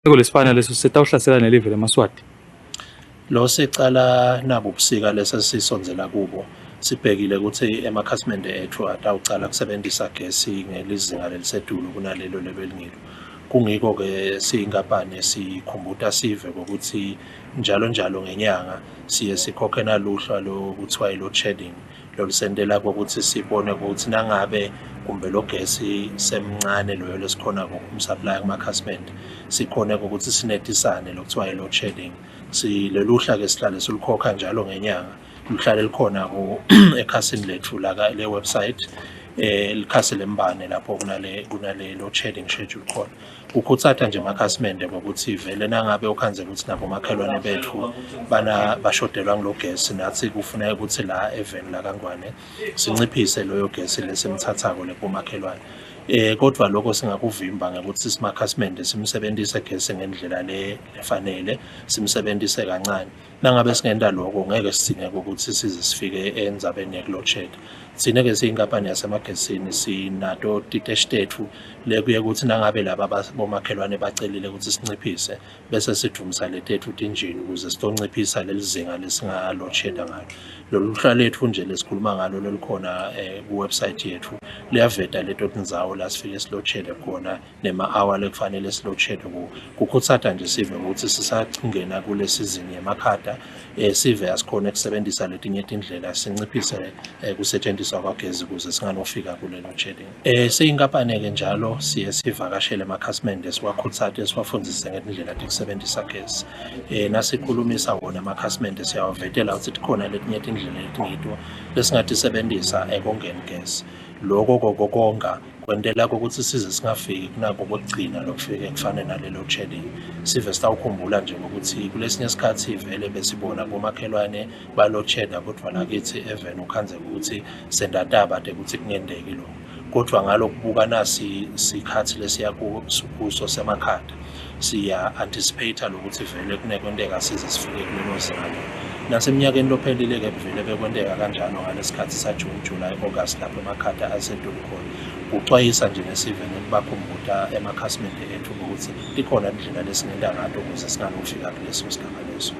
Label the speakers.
Speaker 1: Kulesifana leso setawuhlasela nelive leMaswati.
Speaker 2: Lo secala nabo ubusika lesa sisonzela kubo sibhekile ukuthi emakhasimende ethu atawucala kusebenzisa gesi ngelizinga lelisedulu kunalelo lebelingilo. Kungiko-ke siyinkampani sikhumbuta sive ukuthi njalo ngenyanga siye sikhokhe naluhla lokuthiwa i-loadshedding lolusentela kokuthi sibone ukuthi nangabe kumbe lo gesi semncane loyo lesikhona kumsupply kumakhasimende sikhone ukuthi sinetisane lokuthiwa i-loadshedding. Sileluhla-ke sihlale silukhokha njalo ngenyanga luhlale likhona ekhasini lethu le website likhasi lembane lapho kunale loadshedding schedule khona. Ukutsatha nje amakhasimende ngokuthi vele nangabe ukhanzela ukuthi nabo makhelwane bethu bashodelwa ngilogesi nathi kufuneka ukuthi la eveni la kaNgwane sinciphise loyo gesi lesimthathako lepomakhelwane. Kodwa lokho singakuvimba ngokuthi simakhasimende simsebenzise gesi ngendlela lefanele, simsebenzise kancane. Nangabe singenda lokho ngeke sidingeke ukuthi size sifike endzabeni ye-loadshed. Thina-ke siyinkampani yasemagesini sinato titeshi tethu lekuye ukuthi nangabe laba bomakhelwane bacelile ukuthi sinciphise bese sidumisa letethu tinjini ukuze sitonciphisa lelizinga lesinga-loadsheda ngalo. Lolu hla lethu nje lesikhuluma ngalo lolukhona kuwebsite yethu liyaveta leto tindzawo la sifike siloadshede khona nema-hour lekufanele siloadshede kuwo. Kukhutsata nje sive ukuthi sisangena kule season yemakhata sive asikhona ukusebenzisa letinye tindlela sinciphise kusetshenziswa kwagezi ukuze singanofika kule loadshedding. Siyinkampani-ke njalo siye sivakashele amakhasimende siwakhutsate siwafundise ngendlela yokusebenzisa gesi. Nasikhulumisa wona amakhasimende siyawavetela ukuthi khona letinye tindlela letingito lesingatisebenzisa ekongeni gesi. Lokho kokonga kwentela ukuthi size singafiki kunako kokugcina lokufike kufane nale loadshedding. Sive sitawukhumbula nje ukuthi kulesinye isikhathi vele besibona bomakhelwane ba-loadsheda kodwa lakithi even ukhanzela ukuthi sendataba ukuthi kungendeki lokho. Kodwa ngalokubuka nasi sikhathi lesiya kuso semakhada siya-anticipate lokuthi vele kunekwenteka size sifike kulelo zinga. Naseminyakeni lophelile-ke vele bekwenteka kanjalo ngalesikhathi saJune, July, August lapho emakhada asedulu khona. Uxwayisa nje nesive nokubakhumbuta emakhasimende ethu ukuthi likhona indlela lesingenda ngato ukuze singanofika kuleso sigaba leso.